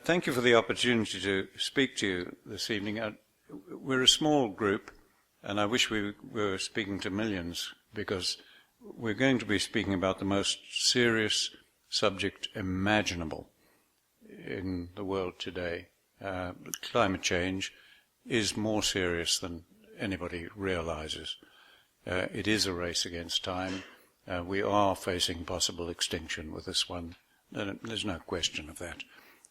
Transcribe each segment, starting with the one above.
Thank you for the opportunity to speak to you this evening. We're a small group, and I wish we were speaking to millions, because we're going to be speaking about the most serious subject imaginable in the world today. Climate change is more serious than anybody realizes. It is a race against time. We are facing possible extinction with this one. There's no question of that.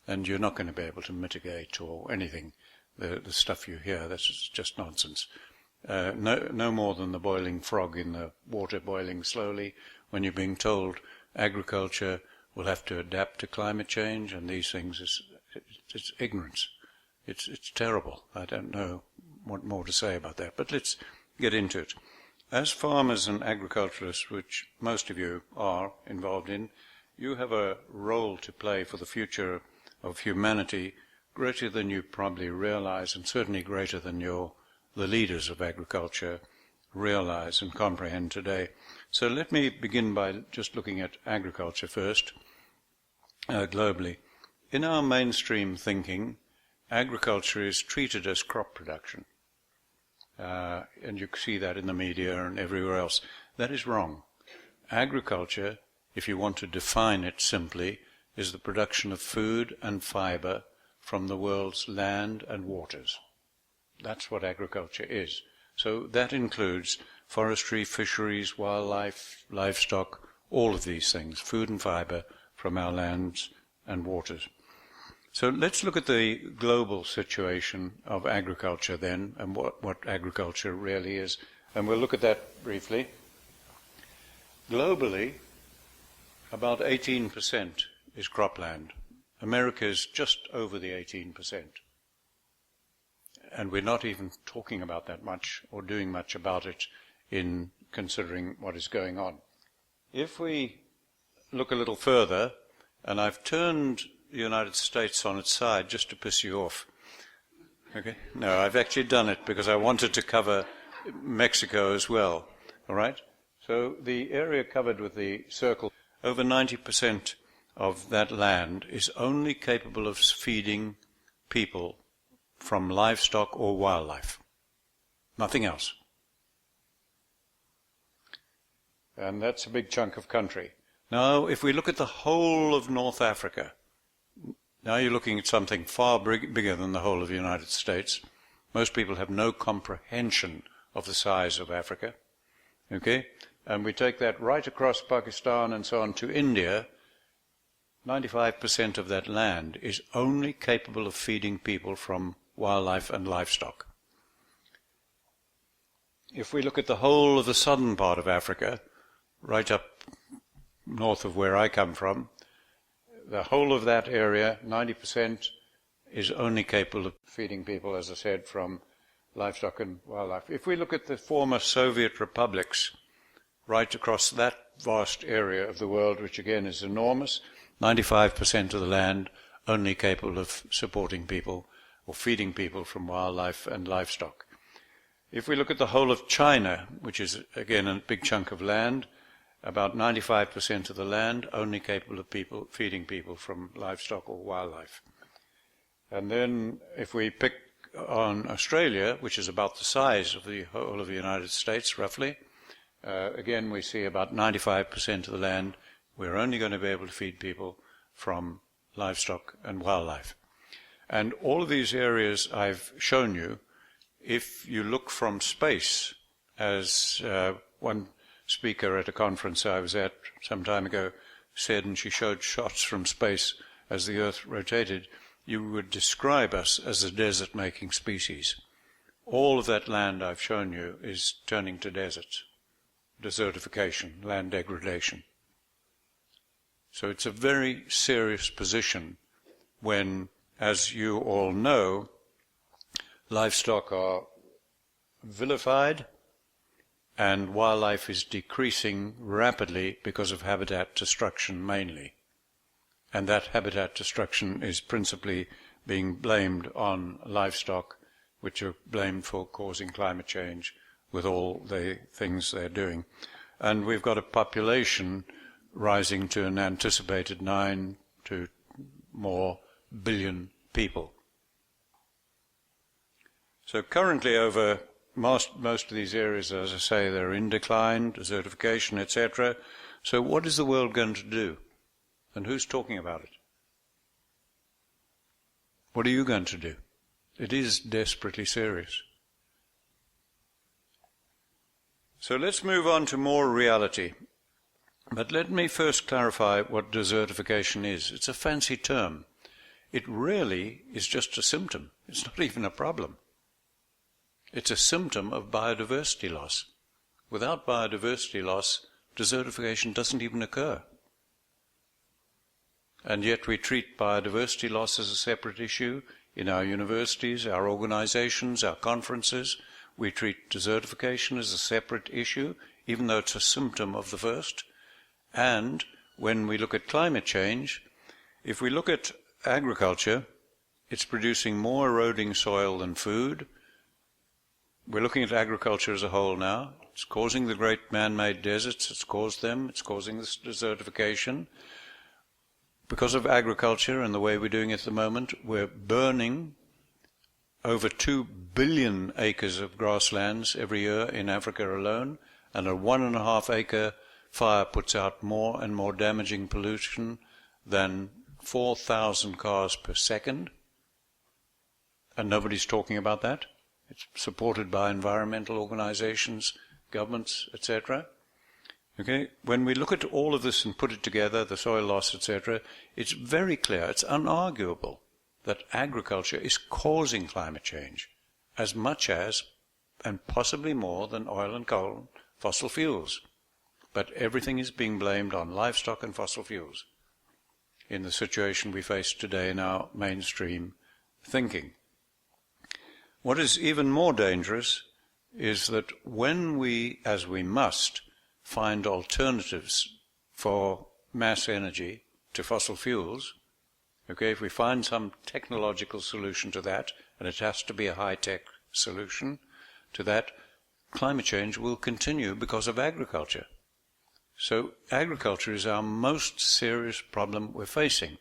And you're not going to be able to mitigate or anything. The stuff you hear, that's just nonsense. No more than the boiling frog in the water boiling slowly when you're being told agriculture will have to adapt to climate change and these things. It's ignorance. It's terrible. I don't know what more to say about that, but let's get into it. As farmers and agriculturalists, which most of you are involved in, you have a role to play for the future of humanity greater than you probably realize, and certainly greater than the leaders of agriculture realize and comprehend today. So let me begin by just looking at agriculture first, globally. In our mainstream thinking, agriculture is treated as crop production. And you see that in the media and everywhere else. That is wrong. Agriculture, if you want to define it simply, is the production of food and fiber from the world's land and waters. That's what agriculture is. So that includes forestry, fisheries, wildlife, livestock, all of these things, food and fiber from our lands and waters. So let's look at the global situation of agriculture then, and what agriculture really is. And we'll look at that briefly. Globally, about 18% is cropland. America is just over the 18%. And we're not even talking about that much or doing much about it in considering what is going on. If we look a little further, and I've turned the United States on its side just to piss you off. Okay? No, I've actually done it because I wanted to cover Mexico as well. All right? So the area covered with the circle, over 90% of that land is only capable of feeding people from livestock or wildlife. Nothing else. And that's a big chunk of country. Now, if we look at the whole of North Africa, now you're looking at something far bigger than the whole of the United States. Most people have no comprehension of the size of Africa. Okay? And we take that right across Pakistan and so on to India. 95% of that land is only capable of feeding people from wildlife and livestock. If we look at the whole of the southern part of Africa, right up north of where I come from, the whole of that area, 90%, is only capable of feeding people, as I said, from livestock and wildlife. If we look at the former Soviet republics, right across that vast area of the world, which again is enormous, 95% of the land only capable of supporting people or feeding people from wildlife and livestock. If we look at the whole of China, which is again a big chunk of land, about 95% of the land only capable of feeding people from livestock or wildlife. And then if we pick on Australia, which is about the size of the whole of the United States roughly, again we see about 95% of the land we're only going to be able to feed people from livestock and wildlife. And all of these areas I've shown you, if you look from space, as one speaker at a conference I was at some time ago said, and she showed shots from space as the Earth rotated, you would describe us as a desert-making species. All of that land I've shown you is turning to deserts, desertification, land degradation. So it's a very serious position when, as you all know, livestock are vilified and wildlife is decreasing rapidly because of habitat destruction mainly. And that habitat destruction is principally being blamed on livestock, which are blamed for causing climate change with all the things they're doing. And we've got a population rising to an anticipated 9 to more billion people. So currently over most of these areas, as I say, they're in decline, desertification, etc. So what is the world going to do? And who's talking about it? What are you going to do? It is desperately serious. So let's move on to more reality. But let me first clarify what desertification is. It's a fancy term. It really is just a symptom. It's not even a problem. It's a symptom of biodiversity loss. Without biodiversity loss, desertification doesn't even occur. And yet we treat biodiversity loss as a separate issue in our universities, our organizations, our conferences. We treat desertification as a separate issue, even though it's a symptom of the first. And when we look at climate change, if we look at agriculture, it's producing more eroding soil than food. We're looking at agriculture as a whole now. It's causing the great man-made deserts. It's caused them. It's causing this desertification. Because of agriculture and the way we're doing it at the moment, we're burning over 2 billion acres of grasslands every year in Africa alone, and a 1.5 acre fire puts out more and more damaging pollution than 4,000 cars per second. And nobody's talking about that. It's supported by environmental organizations, governments, etc. Okay? When we look at all of this and put it together, the soil loss, etc., it's very clear, it's unarguable that agriculture is causing climate change as much as, and possibly more than, oil and coal, fossil fuels. But everything is being blamed on livestock and fossil fuels in the situation we face today in our mainstream thinking. What is even more dangerous is that when we, as we must, find alternatives for mass energy to fossil fuels, okay, if we find some technological solution to that, and it has to be a high-tech solution to that, climate change will continue because of agriculture. So agriculture is our most serious problem we're facing.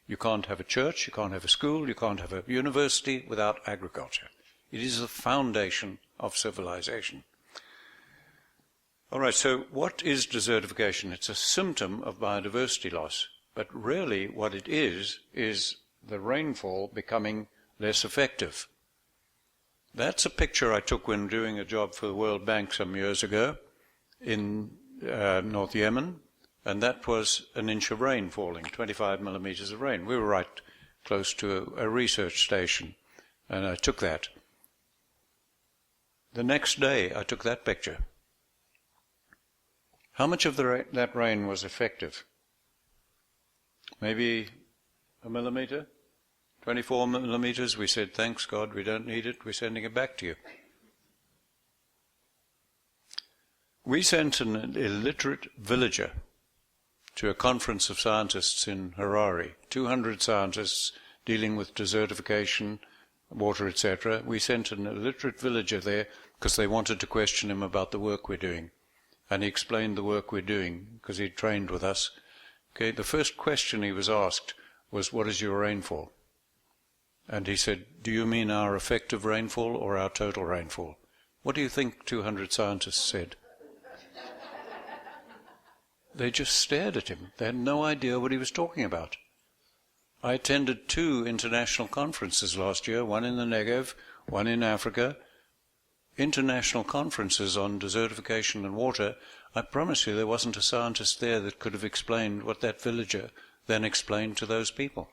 You can't have a church, you can't have a school, you can't have a university without agriculture. It is the foundation of civilization. All right, so what is desertification? It's a symptom of biodiversity loss, but really what it is the rainfall becoming less effective. That's a picture I took when doing a job for the World Bank some years ago in North Yemen, and that was an inch of rain falling, 25 millimeters of rain. We were right close to a research station, and I took that. The next day I took that picture. How much of that rain was effective? Maybe a millimeter? 24 millimeters? We said, thanks God, we don't need it, we're sending it back to you. We sent an illiterate villager to a conference of scientists in Harare, 200 scientists dealing with desertification, water, etc. We sent an illiterate villager there because they wanted to question him about the work we're doing. And he explained the work we're doing because he'd trained with us. Okay, the first question he was asked was, what is your rainfall? And he said, do you mean our effective rainfall or our total rainfall? What do you think 200 scientists said? They just stared at him. They had no idea what he was talking about. I attended 2 international conferences last year, one in the Negev, one in Africa. International conferences on desertification and water. I promise you there wasn't a scientist there that could have explained what that villager then explained to those people.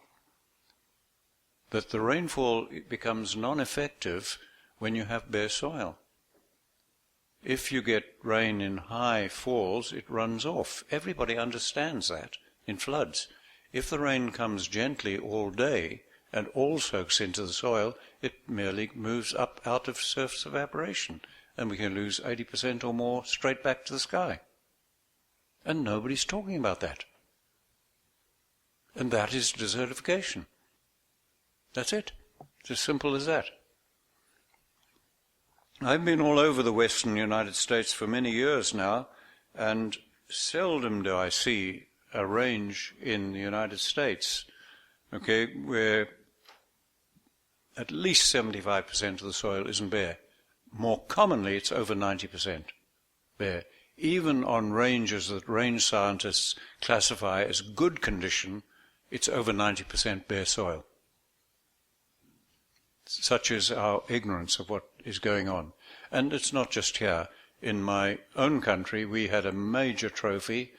That the rainfall becomes non-effective when you have bare soil. If you get rain in high falls, it runs off. Everybody understands that in floods. If the rain comes gently all day and all soaks into the soil, it merely moves up out of surface evaporation, and we can lose 80% or more straight back to the sky. And nobody's talking about that. And that is desertification. That's it. It's as simple as that. I've been all over the western United States for many years now, and seldom do I see a range in the United States okay, where at least 75% of the soil isn't bare. More commonly, it's over 90% bare. Even on ranges that range scientists classify as good condition, it's over 90% bare soil. Such is our ignorance of what is going on. And it's not just here. In my own country, we had a major trophy,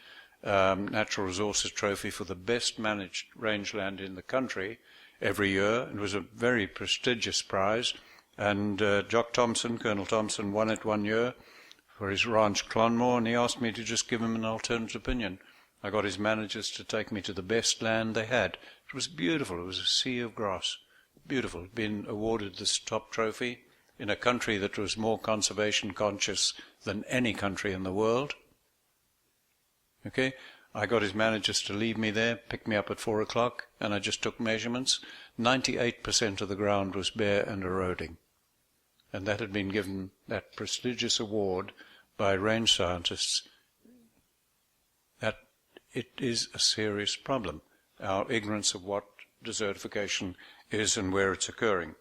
natural resources trophy, for the best managed rangeland in the country every year. It was a very prestigious prize. And Jock Thompson, Colonel Thompson, won it one year for his ranch Clonmore, and he asked me to just give him an alternative opinion. I got his managers to take me to the best land they had. It was beautiful. It was a sea of grass. Beautiful. Been awarded this top trophy in a country that was more conservation conscious than any country in the world. Okay? I got his managers to leave me there, pick me up at 4 o'clock, and I just took measurements. 98% of the ground was bare and eroding. And that had been given that prestigious award by range scientists. That it is a serious problem, our ignorance of what desertification is and where it's occurring.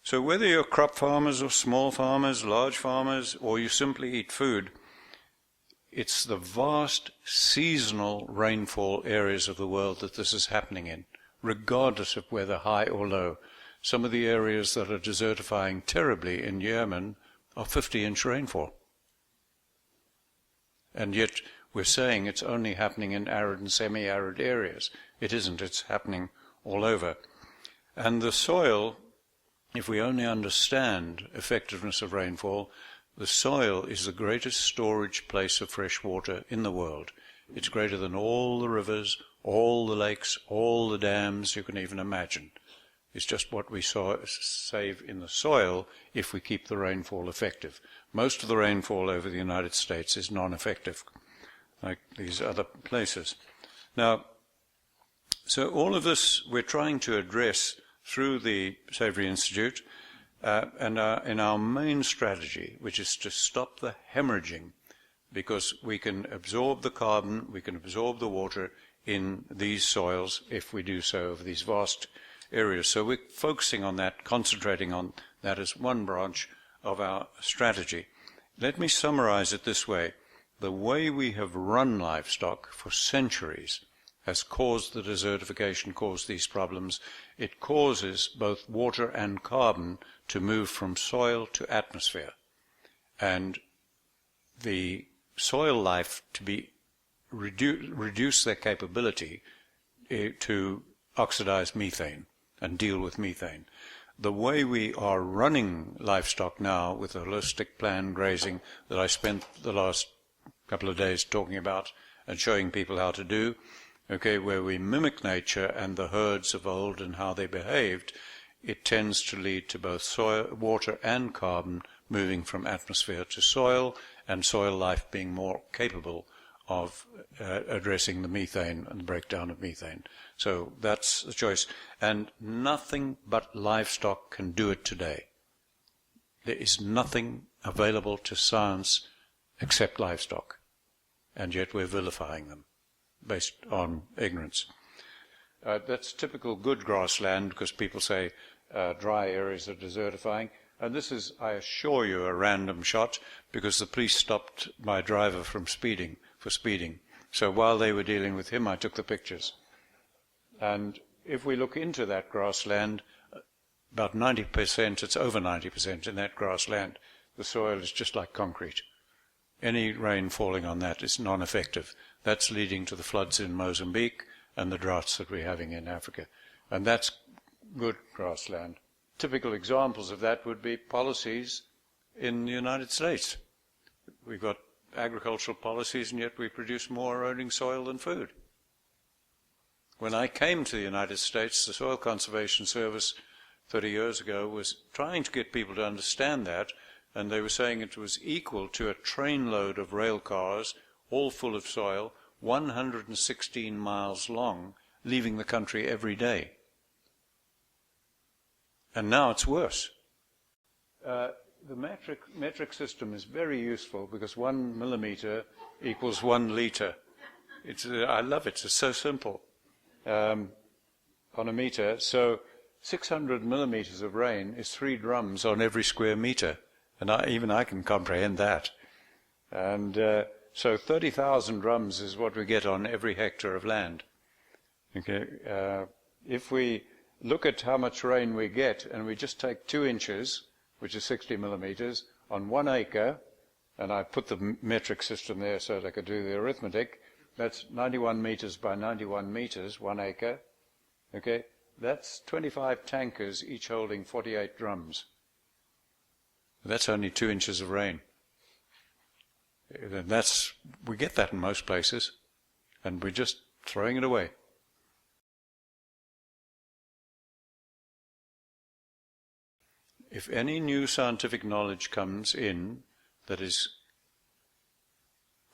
So whether you're crop farmers or small farmers, large farmers, or you simply eat food, it's the vast seasonal rainfall areas of the world that this is happening in, regardless of whether high or low. Some of the areas that are desertifying terribly in Yemen are 50-inch rainfall. And yet we're saying it's only happening in arid and semi-arid areas. It isn't. It's happening all over. And the soil, if we only understand effectiveness of rainfall, the soil is the greatest storage place of fresh water in the world. It's greater than all the rivers, all the lakes, all the dams you can even imagine. It's just what we save in the soil if we keep the rainfall effective. Most of the rainfall over the United States is non-effective, like these other places. Now, so all of this we're trying to address through the Savory Institute, and in our main strategy, which is to stop the hemorrhaging, because we can absorb the carbon, we can absorb the water in these soils if we do so over these vast areas. So we're focusing on that, concentrating on that as one branch of our strategy. Let me summarize it this way. The way we have run livestock for centuries has caused the desertification, caused these problems. It causes both water and carbon to move from soil to atmosphere, and the soil life to be reduce their capability to oxidize methane and deal with methane. The way we are running livestock now with a holistic plan grazing that I spent the last couple of days talking about and showing people how to do, okay, where we mimic nature and the herds of old and how they behaved, it tends to lead to both soil, water and carbon moving from atmosphere to soil, and soil life being more capable of addressing the methane and the breakdown of methane. So that's the choice. And nothing but livestock can do it today. There is nothing available to science except livestock, and yet we're vilifying them based on ignorance. That's typical good grassland, because people say dry areas are desertifying. And this is, I assure you, a random shot, because the police stopped my driver from speeding. So while they were dealing with him, I took the pictures. And if we look into that grassland, about 90%, it's over 90% in that grassland, the soil is just like concrete. Any rain falling on that is non-effective. That's leading to the floods in Mozambique and the droughts that we're having in Africa. And that's good grassland. Typical examples of that would be policies in the United States. We've got agricultural policies, and yet we produce more eroding soil than food. When I came to the United States, the Soil Conservation Service 30 years ago was trying to get people to understand that, and they were saying it was equal to a trainload of rail cars, all full of soil, 116 miles long, leaving the country every day. And now it's worse. The metric system is very useful, because 1 millimeter equals 1 liter. I love it. It's so simple. on a meter, so 600 millimeters of rain is 3 drums on every square meter, and even I can comprehend that. And so 30,000 drums is what we get on every hectare of land. Okay, if we look at how much rain we get, and we just take 2 inches, which is 60 millimeters, on 1 acre, and I put the metric system there so that I could do the arithmetic, that's 91 meters by 91 meters, 1 acre. Okay, that's 25 tankers, each holding 48 drums. That's only 2 inches of rain. We get that in most places, and we're just throwing it away. If any new scientific knowledge comes in that is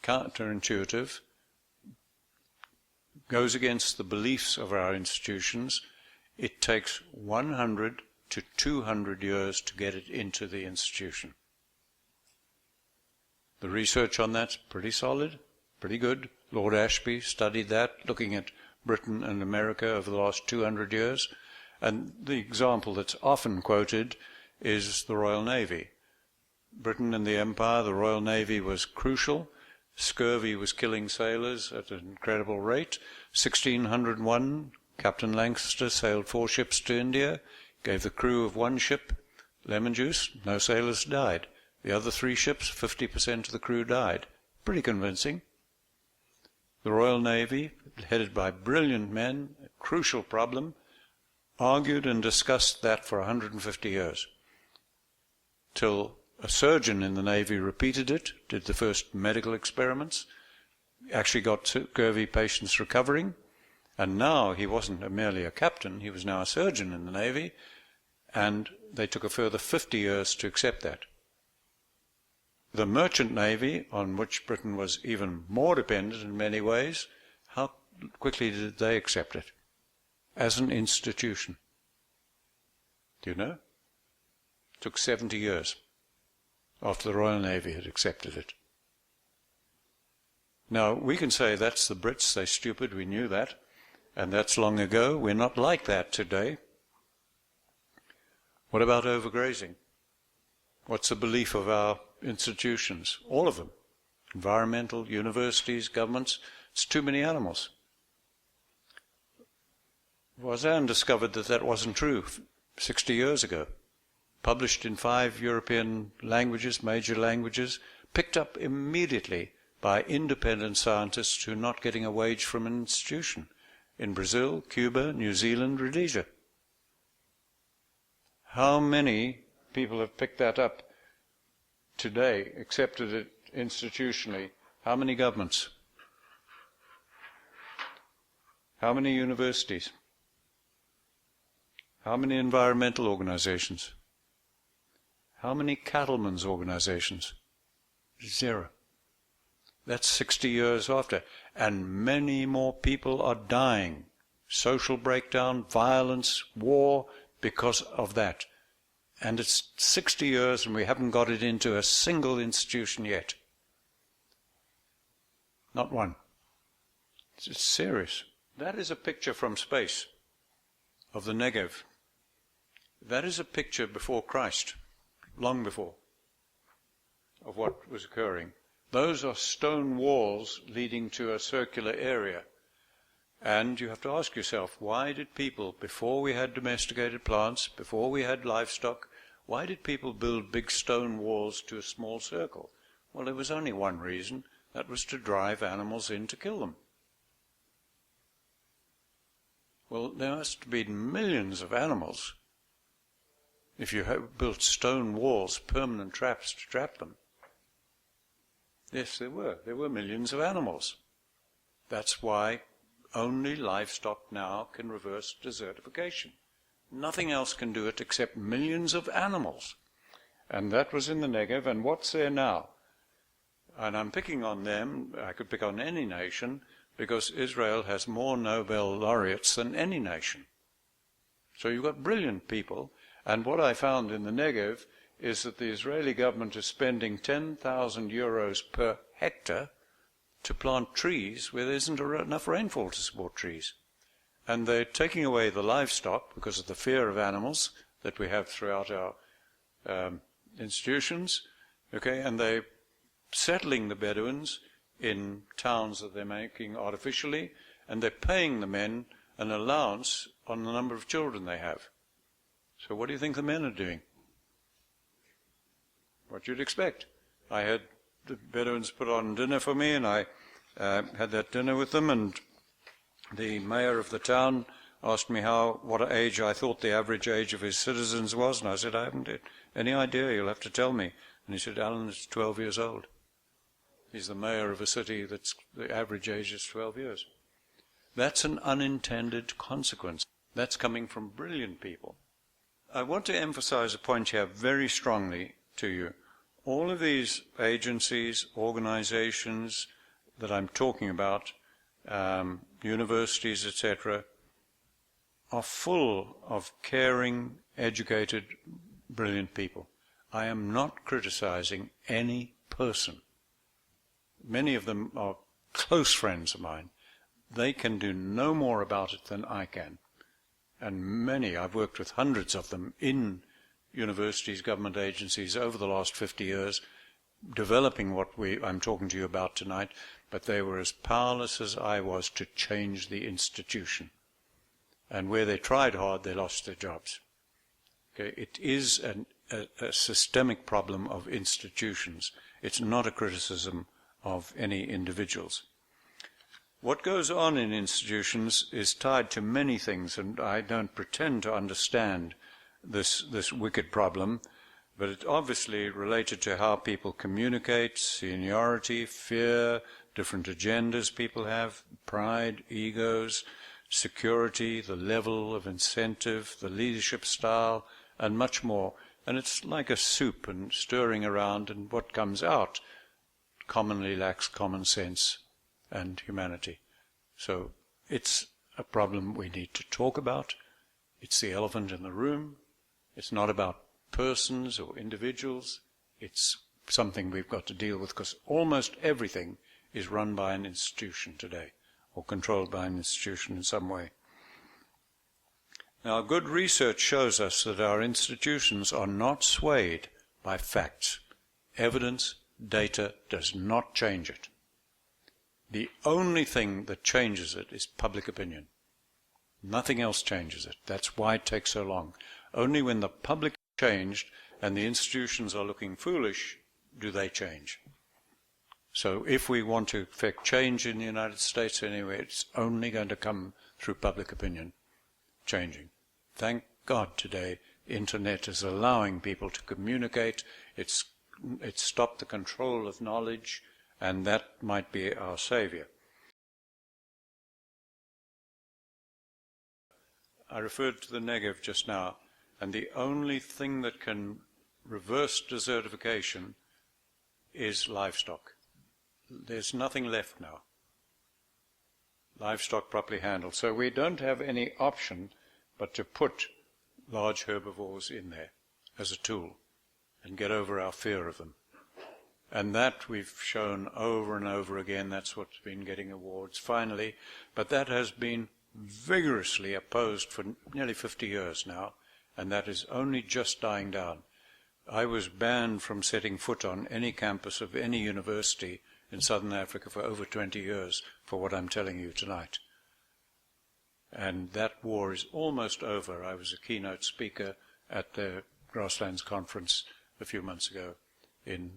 counterintuitive, goes against the beliefs of our institutions, it takes 100 to 200 years to get it into the institution. The research on that's pretty solid, pretty good. Lord Ashby studied that, looking at Britain and America over the last 200 years. And the example that's often quoted is the Royal Navy. Britain and the Empire, the Royal Navy was crucial. Scurvy was killing sailors at an incredible rate. 1601, Captain Lancaster sailed 4 ships to India, gave the crew of 1 ship lemon juice, no sailors died. The other 3 ships, 50% of the crew died. Pretty convincing. The Royal Navy, headed by brilliant men, a crucial problem, argued and discussed that for 150 years, till a surgeon in the Navy repeated it, did the first medical experiments, actually got scurvy patients recovering, and now he wasn't merely a captain, he was now a surgeon in the Navy, and they took a further 50 years to accept that. The merchant navy, on which Britain was even more dependent in many ways, how quickly did they accept it as an institution? Do you know? It took 70 years after the Royal Navy had accepted it. Now, we can say that's the Brits, they're stupid, we knew that, and that's long ago. We're not like that today. What about overgrazing? What's the belief of our institutions? All of them. Environmental, universities, governments. It's too many animals. Voisin discovered that that wasn't true 60 years ago. Published in 5 European languages, major languages, picked up immediately by independent scientists who are not getting a wage from an institution in Brazil, Cuba, New Zealand, Rhodesia. How many people have picked that up today, accepted it institutionally? How many governments? How many universities? How many environmental organizations? How many cattlemen's organizations? 0. That's 60 years after. And many more people are dying. Social breakdown, violence, war, because of that. And it's 60 years and we haven't got it into a single institution yet. Not one. It's serious. That is a picture from space of the Negev. That is a picture before Christ, long before, of what was occurring. Those are stone walls leading to a circular area. And you have to ask yourself, why did people, before we had domesticated plants, before we had livestock, why did people build big stone walls to a small circle? Well, there was only one reason. That was to drive animals in to kill them. Well, there must have been millions of animals if you have built stone walls, permanent traps to trap them. Yes, there were. There were millions of animals. That's why only livestock now can reverse desertification. Nothing else can do it except millions of animals. And that was in the Negev, and what's there now? And I'm picking on them, I could pick on any nation, because Israel has more Nobel laureates than any nation. So you've got brilliant people, and what I found in the Negev is that the Israeli government is spending 10,000 euros per hectare to plant trees where there isn't enough rainfall to support trees. and they're taking away the livestock because of the fear of animals that we have throughout our institutions, okay, and they're settling the Bedouins in towns that they're making artificially, and they're paying the men an allowance on the number of children they have. So what do you think the men are doing? What you'd expect. I had the Bedouins put on dinner for me, and I had that dinner with them, and the mayor of the town asked me what age I thought the average age of his citizens was, and I said, I haven't any idea, you'll have to tell me. And he said, Allan is 12 years old. He's the mayor of a city that's the average age is 12 years. That's an unintended consequence. That's coming from brilliant people. I want to emphasize a point here very strongly to you. All of these agencies, organizations that I'm talking about, universities, etc., are full of caring, educated, brilliant people. I am not criticizing any person. Many of them are close friends of mine. They can do no more about it than I can. And many, I've worked with hundreds of them in universities, government agencies over the last 50 years, developing what I'm talking to you about tonight, but they were as powerless as I was to change the institution. And where they tried hard, they lost their jobs. Okay, it is a systemic problem of institutions. It's not a criticism of any individuals. What goes on in institutions is tied to many things, and I don't pretend to understand this wicked problem, but it's obviously related to how people communicate, seniority, fear, different agendas people have, pride, egos, security, the level of incentive, the leadership style, and much more. And it's like a soup and stirring around, and what comes out commonly lacks common sense and humanity. So it's a problem we need to talk about. It's the elephant in the room. It's not about persons or individuals. It's something we've got to deal with, because almost everything is run by an institution today, or controlled by an institution in some way. Now, good research shows us that our institutions are not swayed by facts. Evidence, data does not change it. The only thing that changes it is public opinion. Nothing else changes it. That's why it takes so long. Only when the public changed and the institutions are looking foolish do they change. So if we want to effect change in the United States anyway, it's only going to come through public opinion changing. Thank God today, Internet is allowing people to communicate. It's stopped the control of knowledge, and that might be our savior. I referred to the Negev just now, and the only thing that can reverse desertification is livestock. There's nothing left now. Livestock properly handled. So we don't have any option but to put large herbivores in there as a tool and get over our fear of them. And that we've shown over and over again. That's what's been getting awards finally. But that has been vigorously opposed for nearly 50 years now, and that is only just dying down. I was banned from setting foot on any campus of any university in Southern Africa for over 20 years for what I'm telling you tonight. And that war is almost over. I was a keynote speaker at the Grasslands Conference a few months ago in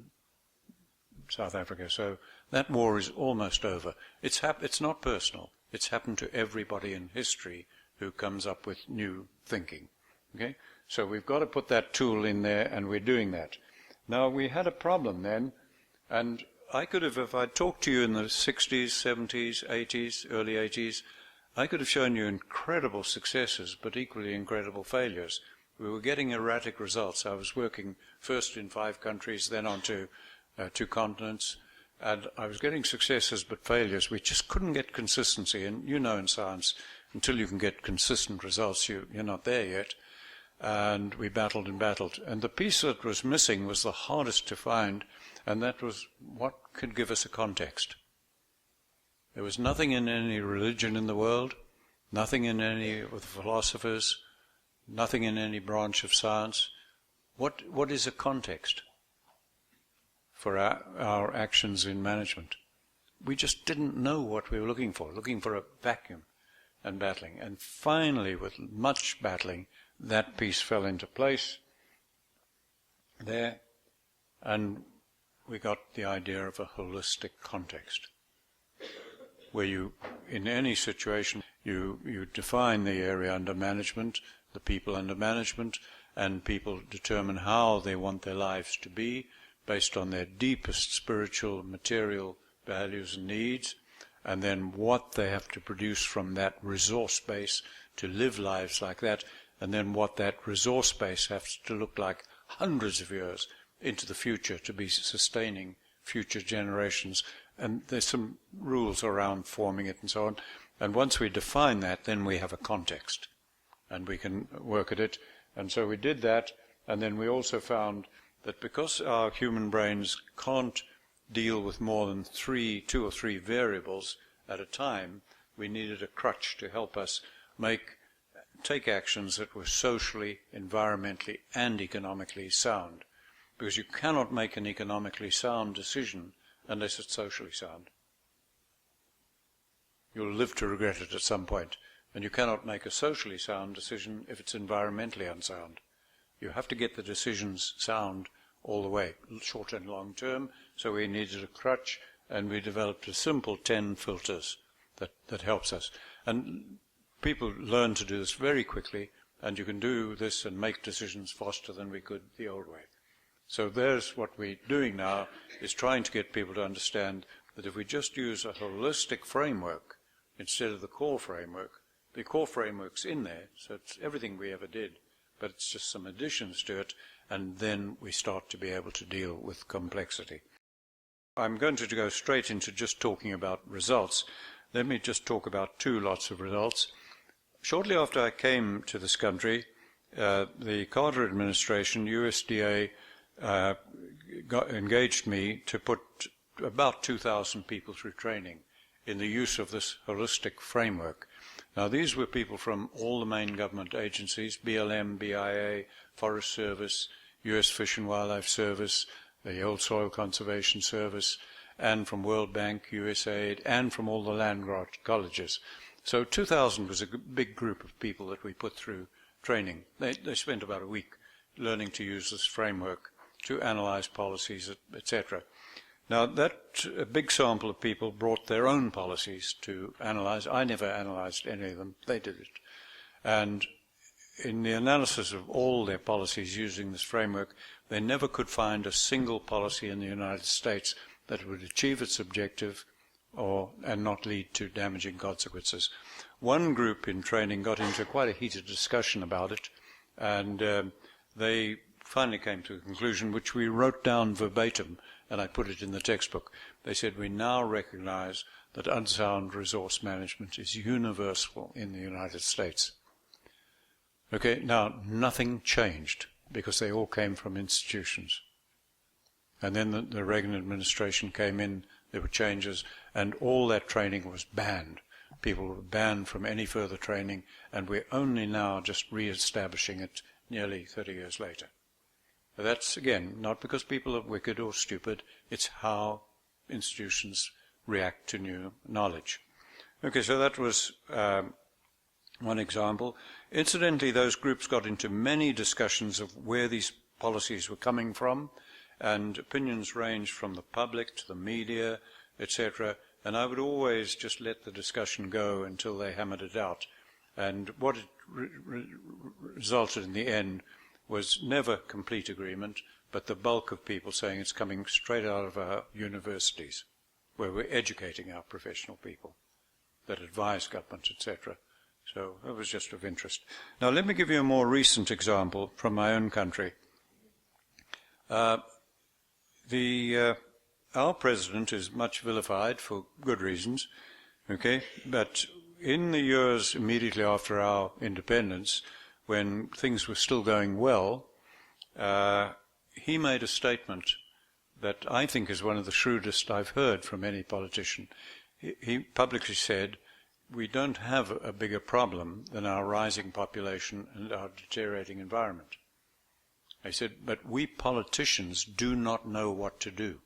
South Africa. So that war is almost over. It's not personal. It's happened to everybody in history who comes up with new thinking. Okay? So we've got to put that tool in there, and we're doing that. Now, we had a problem then, and I could have, if I'd talked to you in the 60s, 70s, 80s, early 80s, I could have shown you incredible successes, but equally incredible failures. We were getting erratic results. I was working first in 5 countries, then on to 2 continents, and I was getting successes but failures. We just couldn't get consistency, and you know in science, until you can get consistent results, you're not there yet. And we battled and battled. And the piece that was missing was the hardest to find, and that was what could give us a context. There was nothing in any religion in the world, nothing in any of the philosophers, nothing in any branch of science. What is a context for our actions in management? We just didn't know what we were looking for a vacuum and battling. And finally, with much battling, that piece fell into place there, and we got the idea of a holistic context, where you, in any situation, you define the area under management, the people under management, and people determine how they want their lives to be based on their deepest spiritual, material values and needs, and then what they have to produce from that resource base to live lives like that, and then what that resource base has to look like hundreds of years into the future to be sustaining future generations. And there's some rules around forming it and so on. And once we define that, then we have a context, and we can work at it. And so we did that, and then we also found that because our human brains can't deal with more than two or three variables at a time, we needed a crutch to help us take actions that were socially, environmentally, and economically sound. Because you cannot make an economically sound decision unless it's socially sound. You'll live to regret it at some point. And you cannot make a socially sound decision if it's environmentally unsound. You have to get the decisions sound all the way, short and long term. So we needed a crutch, and we developed a simple 10 filters that helps us. And people learn to do this very quickly, and you can do this and make decisions faster than we could the old way. So there's what we're doing now, is trying to get people to understand that if we just use a holistic framework instead of the core framework, the core framework's in there, so it's everything we ever did, but it's just some additions to it, and then we start to be able to deal with complexity. I'm going to go straight into just talking about results. Let me just talk about 2 lots of results. Shortly after I came to this country, the Carter administration, USDA, engaged me to put about 2,000 people through training in the use of this holistic framework. Now, these were people from all the main government agencies, BLM, BIA, Forest Service, U.S. Fish and Wildlife Service, the Old Soil Conservation Service, and from World Bank, USAID, and from all the land-grant colleges. So 2,000 was a big group of people that we put through training. They spent about a week learning to use this framework to analyze policies, etc. Now, that a big sample of people brought their own policies to analyze. I never analyzed any of them. They did it. And in the analysis of all their policies using this framework, they never could find a single policy in the United States that would achieve its objective and not lead to damaging consequences. One group in training got into quite a heated discussion about it, and they finally came to a conclusion which we wrote down verbatim, and I put it in the textbook. They said, we now recognize that unsound resource management is universal in the United States. Okay, now nothing changed because they all came from institutions. And then the Reagan administration came in, there were changes, and all that training was banned. People were banned from any further training, and we're only now just re-establishing it nearly 30 years later. That's, again, not because people are wicked or stupid, it's how institutions react to new knowledge. Okay, so that was one example. Incidentally, those groups got into many discussions of where these policies were coming from, and opinions ranged from the public to the media, etc. And I would always just let the discussion go until they hammered it out. And what it resulted in the end was never complete agreement, but the bulk of people saying it's coming straight out of our universities, where we're educating our professional people that advise government, etc. So that was just of interest. Now let me give you a more recent example from my own country. Our president is much vilified for good reasons, okay, but in the years immediately after our independence, when things were still going well, he made a statement that I think is one of the shrewdest I've heard from any politician. He publicly said, we don't have a bigger problem than our rising population and our deteriorating environment. I said, but we politicians do not know what to do.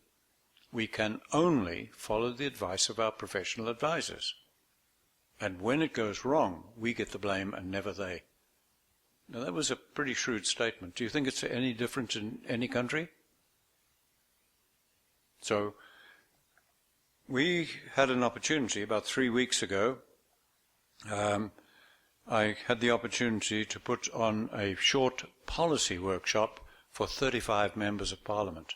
We can only follow the advice of our professional advisors. And when it goes wrong, we get the blame and never they. Now, that was a pretty shrewd statement. Do you think it's any different in any country? So, we had an opportunity about 3 weeks ago. I had the opportunity to put on a short policy workshop for 35 members of Parliament.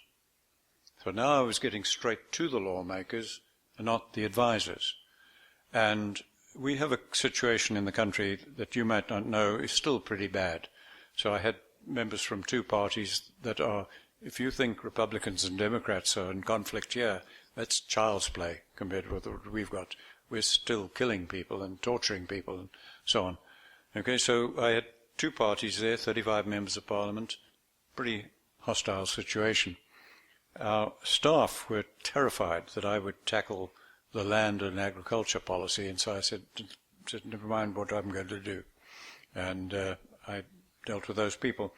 So now I was getting straight to the lawmakers and not the advisors. And we have a situation in the country that you might not know is still pretty bad. So I had members from two parties that are, if you think Republicans and Democrats are in conflict here, that's child's play compared to what we've got. We're still killing people and torturing people and so on. Okay, so I had two parties there, 35 members of Parliament, pretty hostile situation. Our staff were terrified that I would tackle the land and agriculture policy, and so I said, never mind what I'm going to do. And I dealt with those people.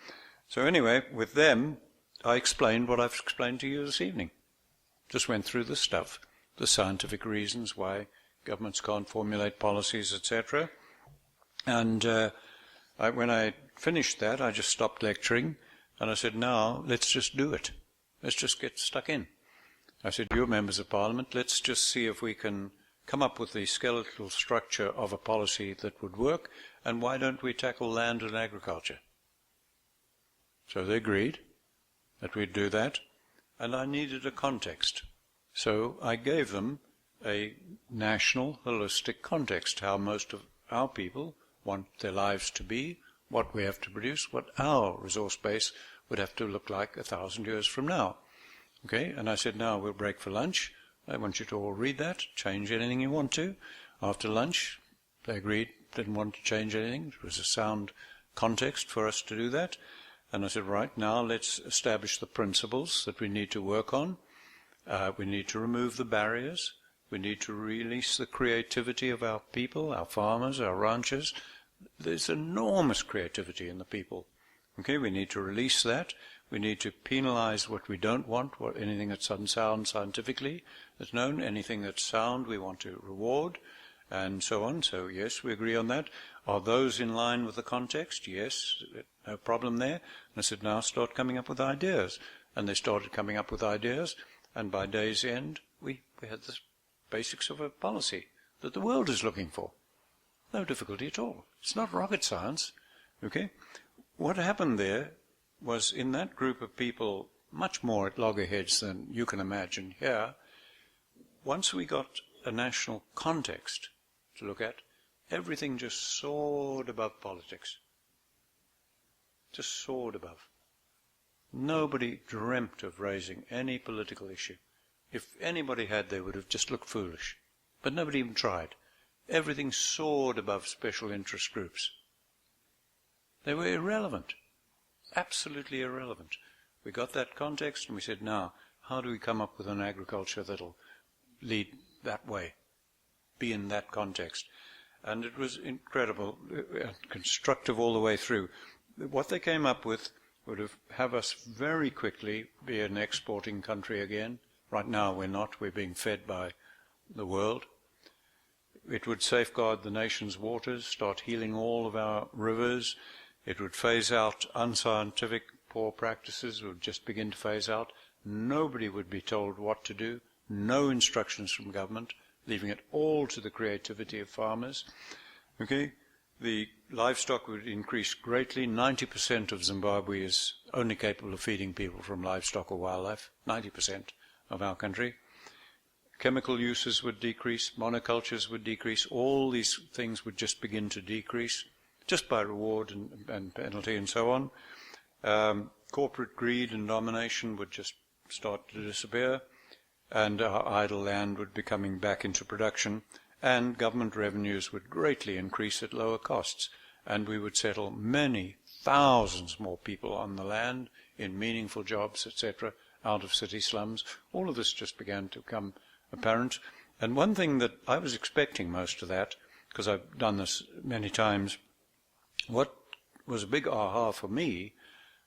So anyway, with them, I explained what I've explained to you this evening. Just went through the stuff, the scientific reasons why governments can't formulate policies, etc. And when I finished that, I just stopped lecturing, and I said, now, let's just do it. Let's just get stuck in. I said, you're members of Parliament, let's just see if we can come up with the skeletal structure of a policy that would work, and why don't we tackle land and agriculture? So they agreed that we'd do that, and I needed a context. So I gave them a national, holistic context, how most of our people want their lives to be, what we have to produce, what our resource base would have to look like 1,000 years from now. Okay, and I said, now we'll break for lunch. I want you to all read that, change anything you want to. After lunch, they agreed, didn't want to change anything. It was a sound context for us to do that. And I said, right, now let's establish the principles that we need to work on. We need to remove the barriers. We need to release the creativity of our people, our farmers, our ranchers. There's enormous creativity in the people. Okay, we need to release that. We need to penalize what we don't want, anything that's unsound scientifically that's known, anything that's sound we want to reward, and so on. So yes, we agree on that. Are those in line with the context? Yes, no problem there. And I said, now start coming up with ideas. And they started coming up with ideas, and by day's end, we had the basics of a policy that the world is looking for. No difficulty at all. It's not rocket science. Okay? What happened there was, in that group of people, much more at loggerheads than you can imagine here, once we got a national context to look at, everything just soared above politics. Just soared above. Nobody dreamt of raising any political issue. If anybody had, they would have just looked foolish. But nobody even tried. Everything soared above special interest groups. They were irrelevant. Absolutely irrelevant. We got that context and we said, now, how do we come up with an agriculture that'll lead that way, be in that context? And it was incredible, constructive all the way through. What they came up with would have us very quickly be an exporting country again. Right now we're not. We're being fed by the world. It would safeguard the nation's waters, start healing all of our rivers. It would phase out unscientific poor practices, would just begin to phase out. Nobody would be told what to do. No instructions from government, leaving it all to the creativity of farmers. Okay, the livestock would increase greatly. 90% of Zimbabwe is only capable of feeding people from livestock or wildlife. 90% of our country. Chemical uses would decrease. Monocultures would decrease. All these things would just begin to decrease, just by reward and penalty and so on. Corporate greed and domination would just start to disappear, and our idle land would be coming back into production, and government revenues would greatly increase at lower costs, and we would settle many thousands more people on the land in meaningful jobs, etc., out of city slums. All of this just began to become apparent. And one thing that I was expecting most of that, because I've done this many times. What was a big aha for me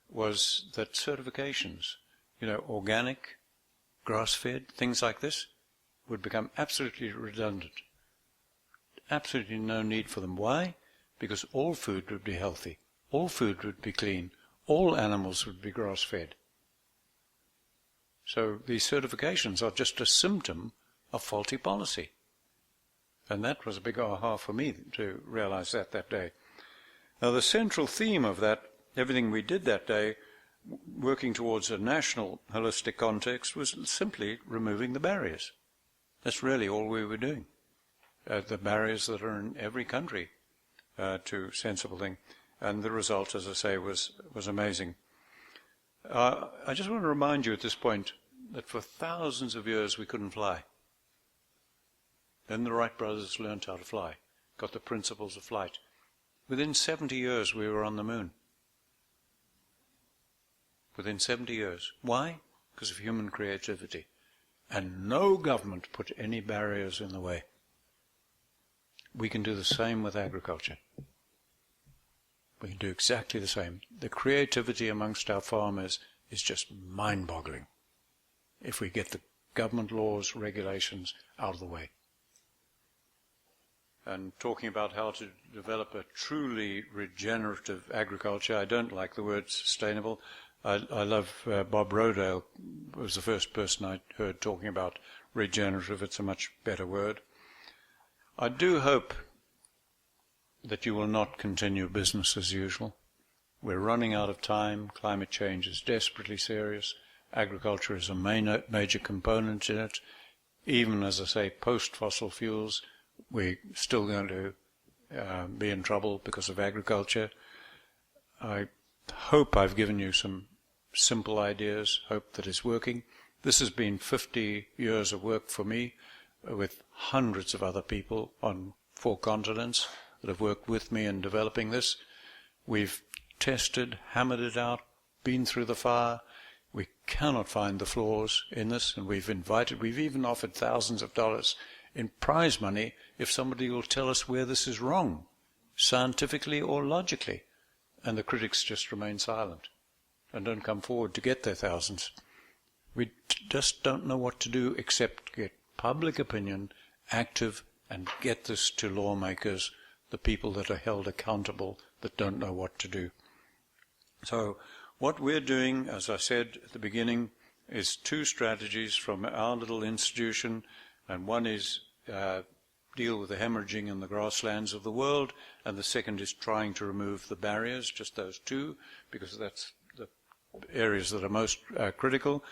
was that certifications, organic, grass-fed, things like this, would become absolutely redundant. Absolutely no need for them. Why? Because all food would be healthy, all food would be clean, all animals would be grass-fed. So these certifications are just a symptom of faulty policy. And that was a big aha for me to realize that day. Now the central theme of that, everything we did that day, working towards a national holistic context, was simply removing the barriers. That's really all we were doing. The barriers that are in every country to sensible thing. And the result, as I say, was amazing. I just want to remind you at this point that for thousands of years we couldn't fly. Then the Wright brothers learned how to fly, got the principles of flight. Within 70 years we were on the moon. Within 70 years. Why? Because of human creativity. And no government put any barriers in the way. We can do the same with agriculture. We can do exactly the same. The creativity amongst our farmers is just mind-boggling if we get the government laws, regulations out of the way. And talking about how to develop a truly regenerative agriculture, I don't like the word sustainable. I love Bob Rodale was the first person I heard talking about regenerative. It's a much better word. I do hope that you will not continue business as usual. We're running out of time. Climate change is desperately serious. Agriculture is a major component in it. Even, as I say, post-fossil fuels, we're still going to be in trouble because of agriculture. I hope I've given you some simple ideas, hope that it's working. This has been 50 years of work for me with hundreds of other people on 4 continents that have worked with me in developing this. We've tested, hammered it out, been through the fire. We cannot find the flaws in this, and we've even offered thousands of dollars in prize money if somebody will tell us where this is wrong, scientifically or logically. And the critics just remain silent and don't come forward to get their thousands. We just don't know what to do except get public opinion active and get this to lawmakers, the people that are held accountable that don't know what to do. So what we're doing, as I said at the beginning, is 2 strategies from our little institution, and one is deal with the hemorrhaging in the grasslands of the world, and the second is trying to remove the barriers, just those 2, because that's the areas that are most critical.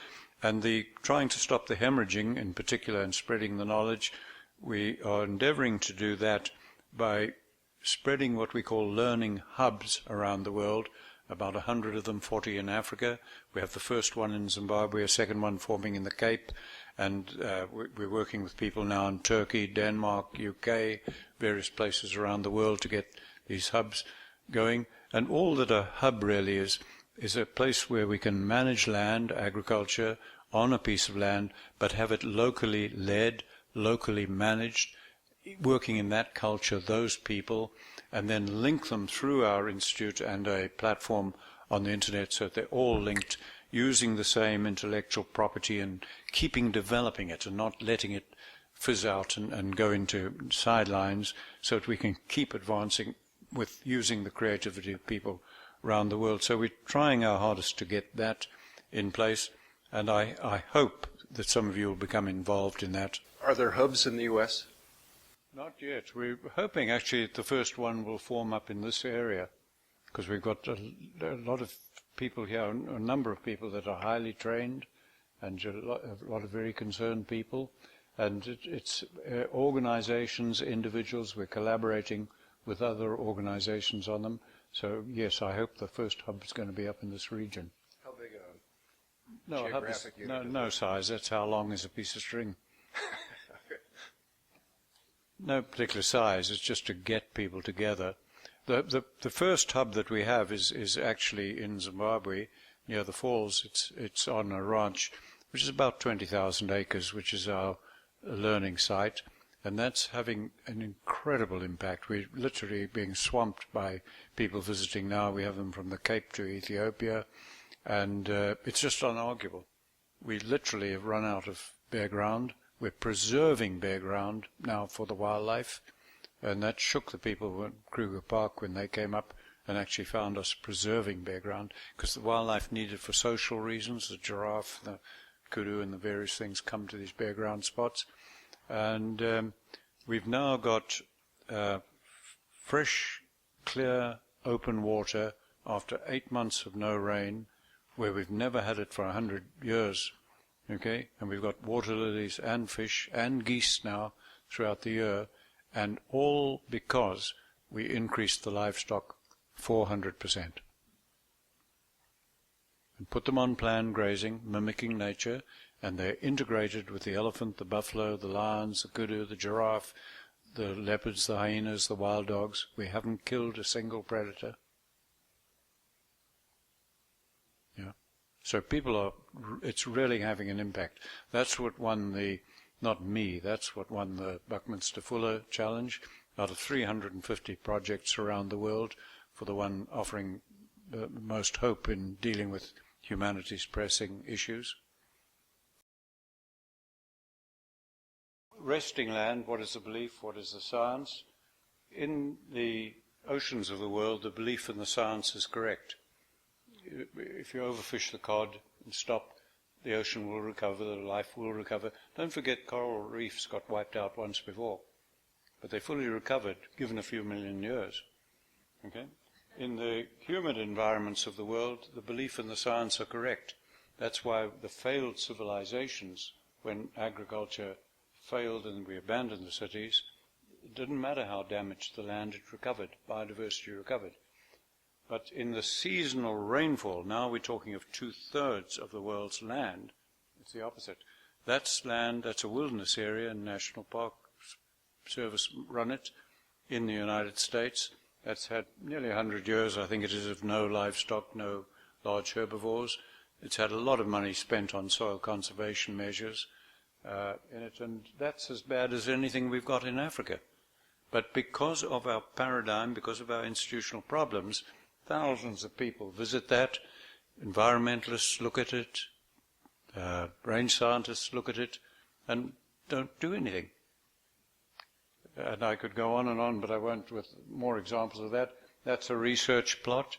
And the trying to stop the hemorrhaging in particular and spreading the knowledge, we are endeavoring to do that by spreading what we call learning hubs around the world, about 100 of them, 40 in Africa. We have the first one in Zimbabwe, a second one forming in the Cape, and we're working with people now in Turkey, Denmark, UK, various places around the world to get these hubs going. And all that a hub really is a place where we can manage land, agriculture, on a piece of land, but have it locally led, locally managed, working in that culture, those people, and then link them through our institute and a platform on the internet so that they're all linked, using the same intellectual property and developing it and not letting it fizz out and go into sidelines, so that we can keep advancing with using the creativity of people around the world. So we're trying our hardest to get that in place, and I hope that some of you will become involved in that. Are there hubs in the U.S.? Not yet. We're hoping actually that the first one will form up in this area, because we've got a lot of people here, a number of people that are highly trained, and a lot of very concerned people. And it's organizations, individuals. We're collaborating with other organizations on them. So, yes, I hope the first hub is going to be up in this region. How big No, geographic unit? No size. That's how long is a piece of string. No particular size. It's just to get people together. The first hub that we have is actually in Zimbabwe, near the falls. It's on a ranch, which is about 20,000 acres, which is our learning site. And that's having an incredible impact. We're literally being swamped by people visiting now. We have them from the Cape to Ethiopia, and it's just unarguable. We literally have run out of bare ground. We're preserving bare ground now for the wildlife, and that shook the people at Kruger Park when they came up and actually found us preserving bare ground, because the wildlife needed for social reasons. The giraffe, the kudu, and the various things come to these bare ground spots. And we've now got fresh, clear, open water after 8 months of no rain, where we've never had it for 100 years, okay? And we've got water lilies and fish and geese now throughout the year, and all because we increased the livestock 400%. And put them on planned grazing, mimicking nature, and they're integrated with the elephant, the buffalo, the lions, the kudu, the giraffe, the leopards, the hyenas, the wild dogs. We haven't killed a single predator. Yeah. So people are, it's really having an impact. That's what won the, not me, that's what won the Buckminster Fuller Challenge out of 350 projects around the world, for the one offering the most hope in dealing with humanity's pressing issues. Resting land, what is the belief, what is the science? In the oceans of the world, the belief in the science is correct. If you overfish the cod and stop, the ocean will recover, the life will recover. Don't forget coral reefs got wiped out once before, but they fully recovered, given a few million years. Okay? In the humid environments of the world, the belief in the science are correct. That's why the failed civilizations, when agriculture failed and we abandoned the cities, it didn't matter how damaged the land, it recovered, biodiversity recovered. But in the seasonal rainfall, now we're talking of 2/3 of the world's land, it's the opposite. That's land, that's a wilderness area, and National Park Service run it in the United States. That's had nearly 100 years, I think it is, of no livestock, no large herbivores. It's had a lot of money spent on soil conservation measures in it, and that's as bad as anything we've got in Africa. But because of our paradigm, because of our institutional problems, thousands of people visit that. Environmentalists look at it, range scientists look at it, and don't do anything. And I could go on, but I won't, with more examples of that. That's a research plot.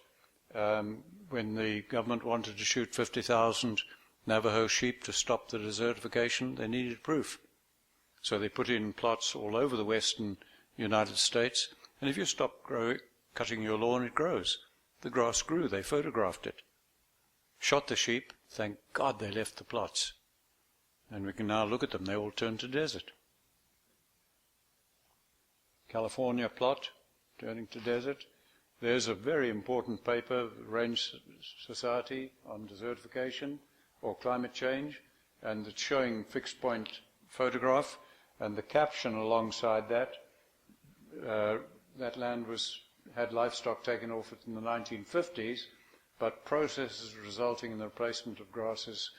When the government wanted to shoot 50,000 Navajo sheep to stop the desertification, they needed proof. So they put in plots all over the western United States, and if you stop cutting your lawn, it grows. The grass grew, they photographed it. Shot the sheep, thank God they left the plots. And we can now look at them, they all turned to desert. California plot, turning to desert. There's a very important paper, Range Society, on desertification or climate change, and it's showing fixed point photograph, and the caption alongside that, that land had livestock taken off it in the 1950s, but processes resulting in the replacement of grasses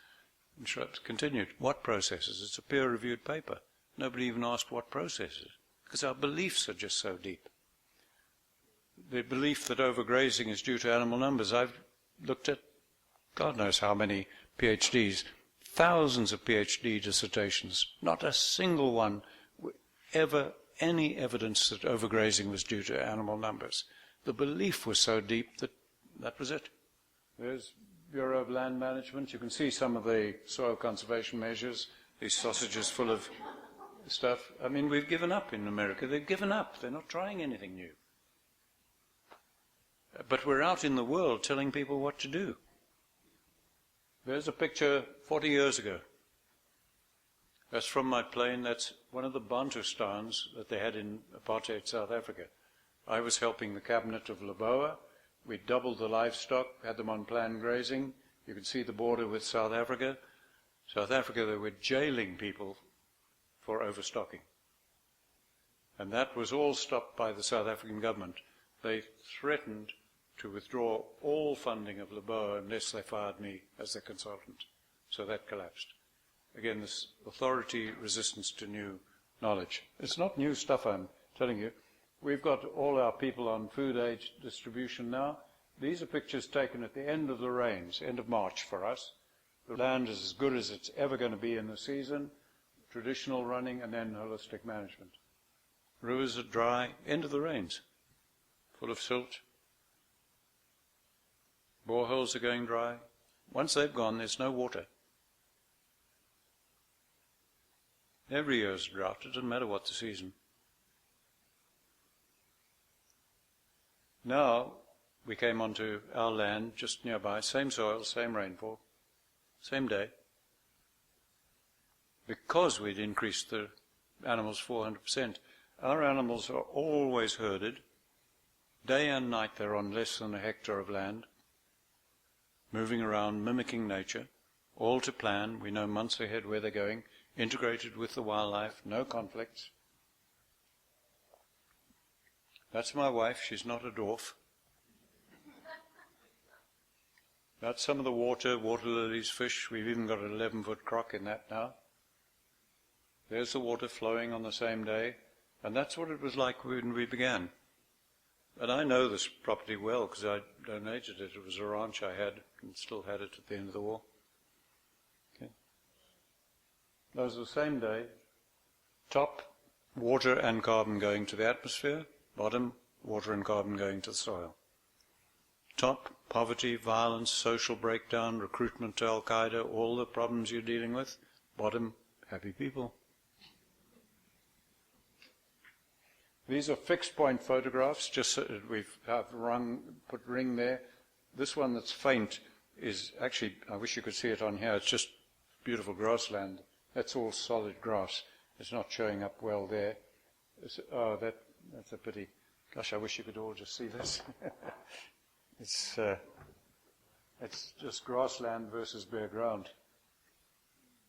and shrubs continued. What processes? It's a peer-reviewed paper. Nobody even asked what processes, because our beliefs are just so deep. The belief that overgrazing is due to animal numbers. I've looked at God knows how many PhDs, thousands of PhD dissertations, not a single one ever any evidence that overgrazing was due to animal numbers. The belief was so deep that that was it. There's Bureau of Land Management. You can see some of the soil conservation measures, these sausages full of stuff. I mean, we've given up in America. They've given up. They're not trying anything new. But we're out in the world telling people what to do. There's a picture 40 years ago. That's from my plane. That's one of the Bantustans that they had in apartheid South Africa. I was helping the cabinet of Leboa. We doubled the livestock, had them on planned grazing. You could see the border with South Africa. South Africa, they were jailing people for overstocking. And that was all stopped by the South African government. They threatened to withdraw all funding of Leboa unless they fired me as their consultant. So that collapsed. Again, this authority resistance to new knowledge. It's not new stuff, I'm telling you. We've got all our people on food aid distribution now. These are pictures taken at the end of the rains, end of March for us. The land is as good as it's ever going to be in the season, traditional running, and then holistic management. Rivers are dry, end of the rains, full of silt. Boreholes are going dry. Once they've gone, there's no water. Every year is drought, it doesn't matter what the season. Now, we came onto our land just nearby, same soil, same rainfall, same day, because we'd increased the animals 400%. Our animals are always herded. Day and night they're on less than a hectare of land, moving around, mimicking nature, all to plan. We know months ahead where they're going, integrated with the wildlife, no conflicts. That's my wife, she's not a dwarf. That's some of the water lilies, fish. We've even got an 11-foot croc in that now. There's the water flowing on the same day. And that's what it was like when we began. And I know this property well because I donated it. It was a ranch I had and still had it at the end of the war. Okay. Those are the same day. Top, water and carbon going to the atmosphere. Bottom, water and carbon going to the soil. Top, poverty, violence, social breakdown, recruitment to Al-Qaeda, all the problems you're dealing with. Bottom, happy people. These are fixed point photographs, just so we've put ring there. This one that's faint is actually, I wish you could see it on here, it's just beautiful grassland. That's all solid grass. It's not showing up well there. That's a pity. Gosh, I wish you could all just see this. It's just grassland versus bare ground.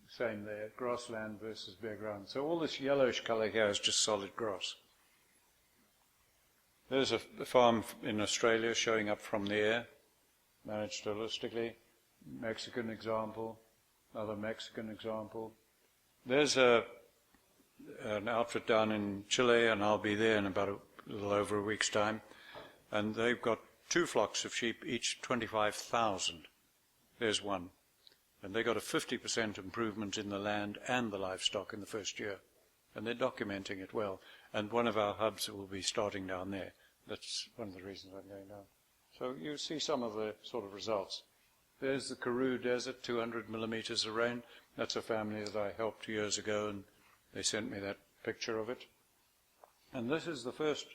Same there, grassland versus bare ground. So all this yellowish color here is just solid grass. There's a farm in Australia showing up from the air, managed holistically. Mexican example, another Mexican example. There's an outfit down in Chile, and I'll be there in about a little over a week's time. And they've got 2 flocks of sheep, each 25,000. There's one. And they got a 50% improvement in the land and the livestock in the first year. And they're documenting it well. And one of our hubs will be starting down there. That's one of the reasons I'm going down. So you see some of the sort of results. There's the Karoo Desert, 200 millimeters of rain. That's a family that I helped years ago, and they sent me that picture of it. And this is the first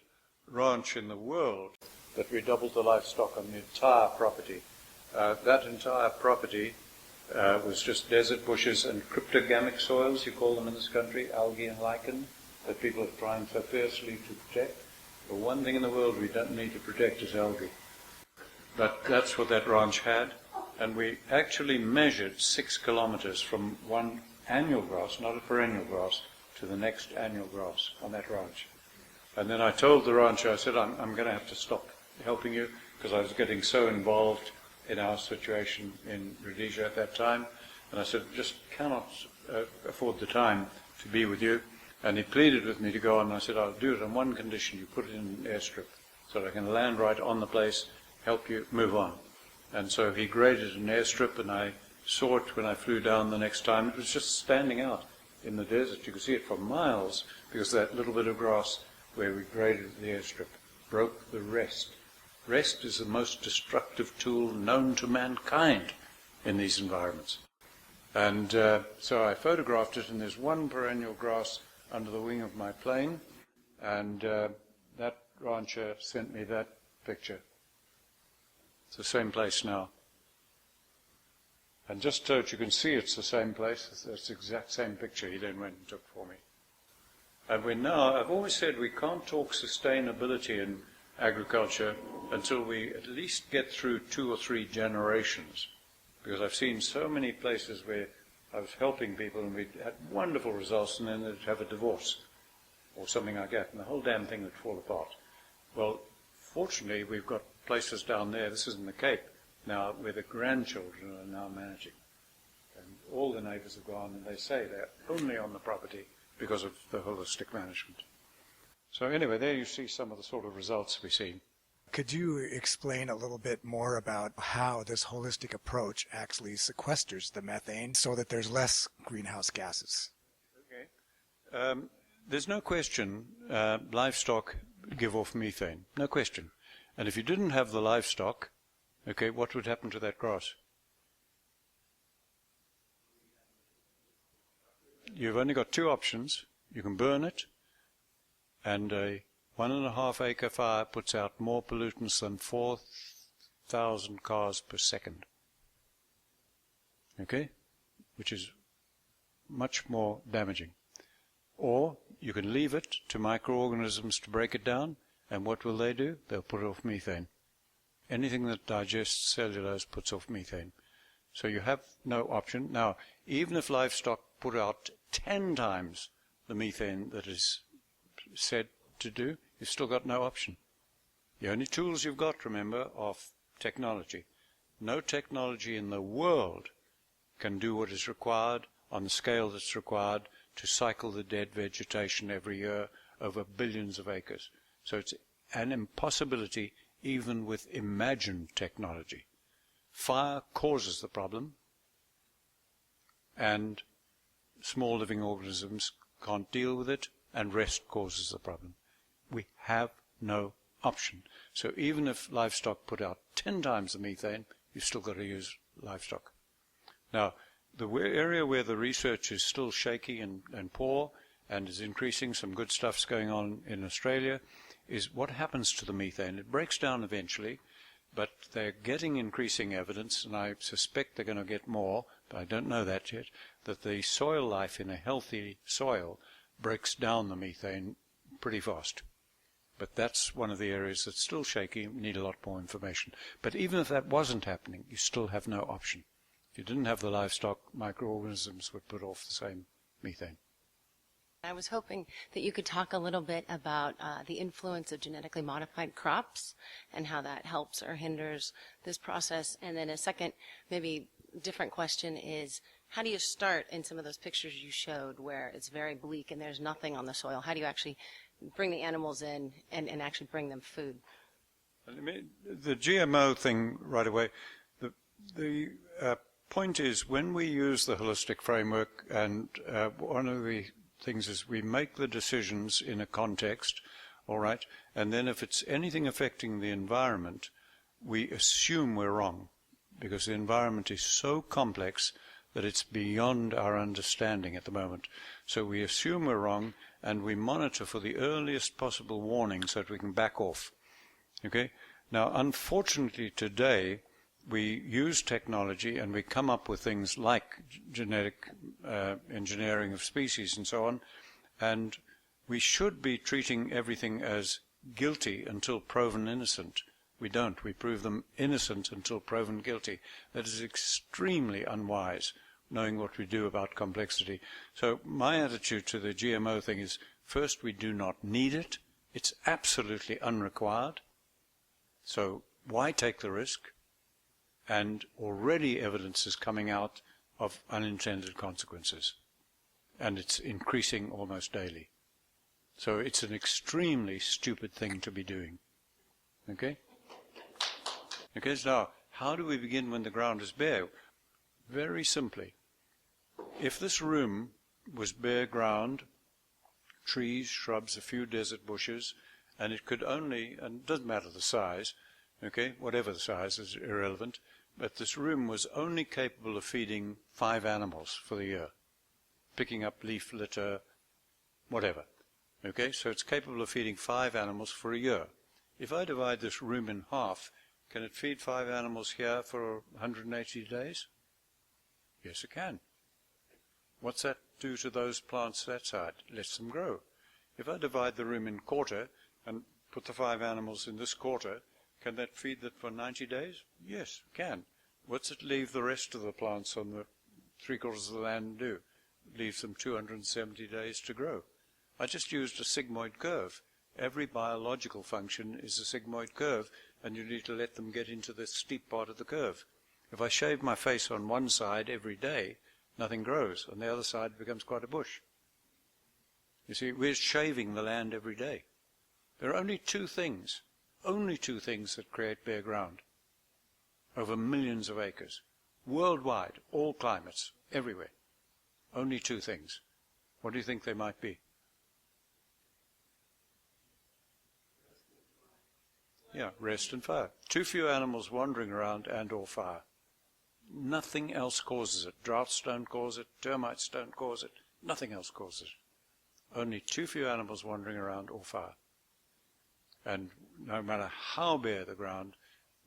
ranch in the world that we doubled the livestock on the entire property. That entire property was just desert bushes and cryptogamic soils, you call them in this country, algae and lichen, that people are trying so fiercely to protect. The one thing in the world we don't need to protect is algae. But that's what that ranch had. And we actually measured 6 kilometers from one annual grass, not a perennial grass, to the next annual grass on that ranch. And then I told the rancher, I said, I'm going to have to stop helping you because I was getting so involved in our situation in Rhodesia at that time. And I said, just cannot afford the time to be with you. And he pleaded with me to go on, and I said, I'll do it on one condition. You put it in an airstrip so that I can land right on the place, help you move on. And so he graded an airstrip, and I saw it when I flew down the next time. It was just standing out in the desert. You could see it for miles because that little bit of grass where we graded the airstrip broke the rest. Rest is the most destructive tool known to mankind in these environments. And so I photographed it, and there's one perennial grass under the wing of my plane, and that rancher sent me that picture. It's the same place now. And just so that you can see it's the same place, it's the exact same picture he then went and took for me. And we're now, I've always said we can't talk sustainability in agriculture until we at least get through 2 or 3 generations. Because I've seen so many places where I was helping people and we had wonderful results, and then they'd have a divorce or something like that, and the whole damn thing would fall apart. Well, fortunately, we've got places down there, this is in the Cape now, where the grandchildren are now managing. And all the neighbours have gone, and they say they're only on the property because of the holistic management. So anyway, there you see some of the sort of results we see. Could you explain a little bit more about how this holistic approach actually sequesters the methane so that there's less greenhouse gases? Okay. There's no question livestock give off methane. No question. And if you didn't have the livestock, okay, what would happen to that grass? You've only got two options. You can burn it, and a 1.5 acre fire puts out more pollutants than 4,000 cars per second. Okay? Which is much more damaging. Or you can leave it to microorganisms to break it down, and what will they do? They'll put off methane. Anything that digests cellulose puts off methane. So you have no option. Now, even if livestock put out 10 times the methane that is said to do, you've still got no option. The only tools you've got, remember, are technology. No technology in the world can do what is required on the scale that's required to cycle the dead vegetation every year over billions of acres. So it's an impossibility even with imagined technology. Fire causes the problem, and small living organisms can't deal with it, and rest causes the problem. We have no option. So even if livestock put out 10 times the methane, you've still got to use livestock. Now, the area where the research is still shaky and poor and is increasing, some good stuff's going on in Australia, is what happens to the methane. It breaks down eventually, but they're getting increasing evidence, and I suspect they're going to get more, but I don't know that yet, that the soil life in a healthy soil breaks down the methane pretty fast. But that's one of the areas that's still shaky. We need a lot more information. But even if that wasn't happening, you still have no option. If you didn't have the livestock, microorganisms would put off the same methane. I was hoping that you could talk a little bit about the influence of genetically modified crops and how that helps or hinders this process. And then a second, maybe different question is, how do you start in some of those pictures you showed where it's very bleak and there's nothing on the soil? How do you actually bring the animals in and actually bring them food? The GMO thing right away, the point is when we use the holistic framework, and one of the things is we make the decisions in a context, all right, and then if it's anything affecting the environment, we assume we're wrong because the environment is so complex that it's beyond our understanding at the moment. So we assume we're wrong, and we monitor for the earliest possible warning so that we can back off. Okay? Now, unfortunately today, we use technology and we come up with things like genetic engineering of species and so on, and we should be treating everything as guilty until proven innocent. We don't. We prove them innocent until proven guilty. That is extremely unwise, knowing what we do about complexity. So my attitude to the GMO thing is, first, we do not need it. It's absolutely unrequired. So why take the risk? And already evidence is coming out of unintended consequences. And it's increasing almost daily. So it's an extremely stupid thing to be doing. Okay? Okay, so now, how do we begin when the ground is bare? Very simply. If this room was bare ground, trees, shrubs, a few desert bushes, and it could only, and it doesn't matter the size, okay, whatever the size is irrelevant, but this room was only capable of feeding 5 animals for the year, picking up leaf litter, whatever. Okay, so it's capable of feeding 5 animals for a year. If I divide this room in half, can it feed 5 animals here for 180 days? Yes, it can. What's that do to those plants that side? Lets them grow. If I divide the room in quarter and put the 5 animals in this quarter, can that feed them for 90 days? Yes, it can. What's it leave the rest of the plants on the 3/4 of the land do? It leaves them 270 days to grow. I just used a sigmoid curve. Every biological function is a sigmoid curve, and you need to let them get into the steep part of the curve. If I shave my face on one side every day, nothing grows. On the other side, it becomes quite a bush. You see, we're shaving the land every day. There are only two things that create bare ground over millions of acres, worldwide, all climates, everywhere. Only two things. What do you think they might be? Yeah, rest and fire. Too few animals wandering around and or fire. Nothing else causes it. Droughts don't cause it. Termites don't cause it. Nothing else causes it. Only too few animals wandering around or fire. And no matter how bare the ground,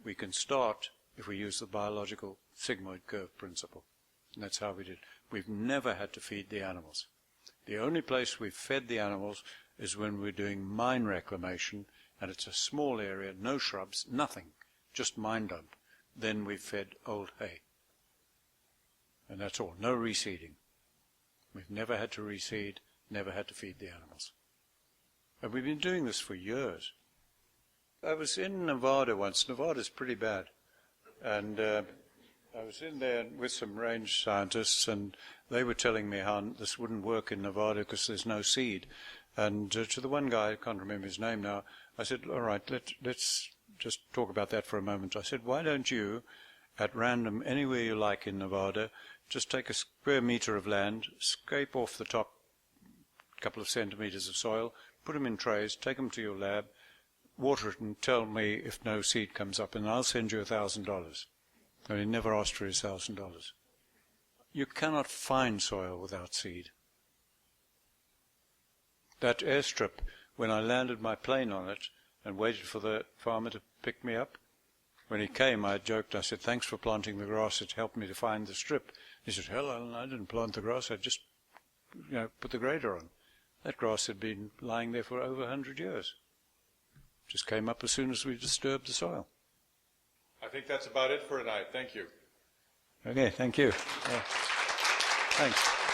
we can start if we use the biological sigmoid curve principle. And that's how we did. We've never had to feed the animals. The only place we've fed the animals is when we're doing mine reclamation, and it's a small area, no shrubs, nothing, just mine dump. Then we've fed old hay. And that's all, no reseeding. We've never had to reseed, never had to feed the animals. And we've been doing this for years. I was in Nevada once. Nevada's pretty bad. And I was in there with some range scientists, and they were telling me how this wouldn't work in Nevada because there's no seed. And to the one guy, I can't remember his name now, I said, all right, let's just talk about that for a moment. I said, why don't you, at random, anywhere you like in Nevada, just take a square meter of land, scrape off the top couple of centimeters of soil, put them in trays, take them to your lab, water it, and tell me if no seed comes up, and I'll send you $1,000. And he never asked for his $1,000. You cannot find soil without seed. That airstrip, when I landed my plane on it and waited for the farmer to pick me up, when he came, I joked, I said, thanks for planting the grass, it helped me to find the strip. He said, hell, Alan, I didn't plant the grass, I just put the grader on. That grass had been lying there for over 100 years. Just came up as soon as we disturbed the soil. I think that's about it for tonight. Thank you. Okay, thank you. Yeah. Thanks.